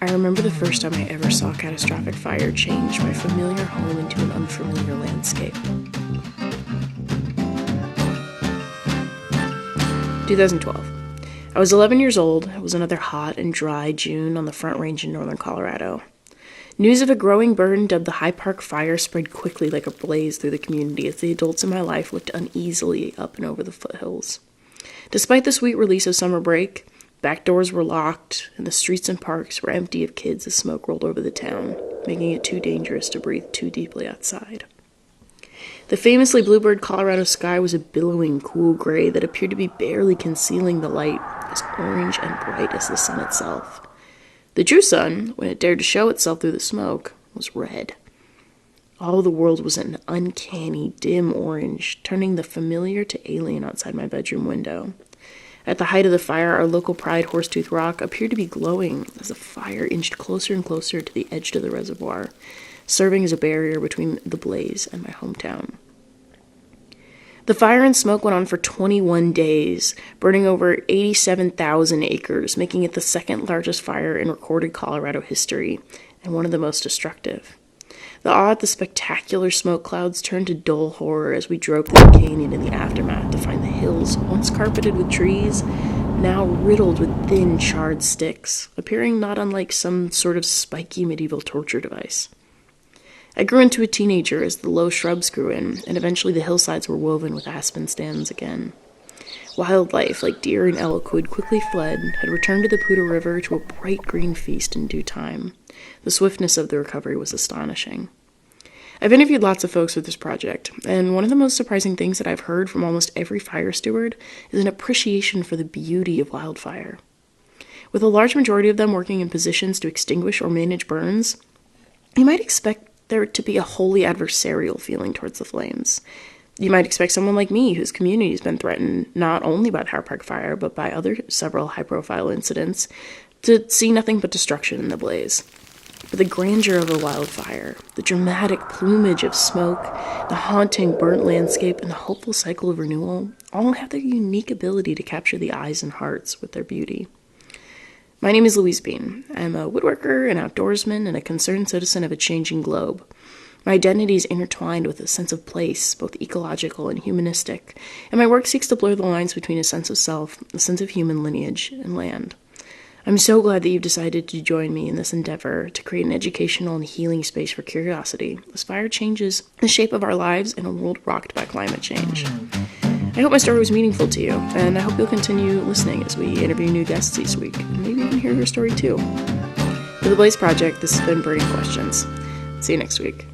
I remember the first time I ever saw catastrophic fire change my familiar home into an unfamiliar landscape. 2012. I was 11 years old. It was another hot and dry June on the Front Range in northern Colorado. News of a growing burn dubbed the High Park Fire spread quickly like a blaze through the community as the adults in my life looked uneasily up and over the foothills. Despite the sweet release of summer break, back doors were locked and the streets and parks were empty of kids as smoke rolled over the town, making it too dangerous to breathe too deeply outside. The famously bluebird Colorado sky was a billowing, cool gray that appeared to be barely concealing the light, as orange and bright as the sun itself. The true sun, when it dared to show itself through the smoke, was red. All the world was an uncanny, dim orange, turning the familiar to alien outside my bedroom window. At the height of the fire, our local pride, Horsetooth Rock, appeared to be glowing as the fire inched closer and closer to the edge of the reservoir, serving as a barrier between the blaze and my hometown. The fire and smoke went on for 21 days, burning over 87,000 acres, making it the second largest fire in recorded Colorado history, and one of the most destructive. The awe at the spectacular smoke clouds turned to dull horror as we drove through the canyon in the aftermath to find the hills, once carpeted with trees, now riddled with thin, charred sticks, appearing not unlike some sort of spiky medieval torture device. I grew into a teenager as the low shrubs grew in, and eventually the hillsides were woven with aspen stands again. Wildlife, like deer and elk who had quickly fled, had returned to the Poudre River to a bright green feast in due time. The swiftness of the recovery was astonishing. I've interviewed lots of folks with this project, and one of the most surprising things that I've heard from almost every fire steward is an appreciation for the beauty of wildfire. With a large majority of them working in positions to extinguish or manage burns, you might expect there to be a wholly adversarial feeling towards the flames. You might expect someone like me, whose community has been threatened not only by the High Park Fire, but by several high-profile incidents, to see nothing but destruction in the blaze. But the grandeur of a wildfire, the dramatic plumage of smoke, the haunting burnt landscape, and the hopeful cycle of renewal all have their unique ability to capture the eyes and hearts with their beauty. My name is Louise Bean. I'm a woodworker, an outdoorsman, and a concerned citizen of a changing globe. My identity is intertwined with a sense of place, both ecological and humanistic, and my work seeks to blur the lines between a sense of self, a sense of human lineage, and land. I'm so glad that you've decided to join me in this endeavor to create an educational and healing space for curiosity as fire changes the shape of our lives in a world rocked by climate change. I hope my story was meaningful to you, and I hope you'll continue listening as we interview new guests each week, and maybe even hear your story too. For the Blaze Project, this has been Burning Questions. See you next week.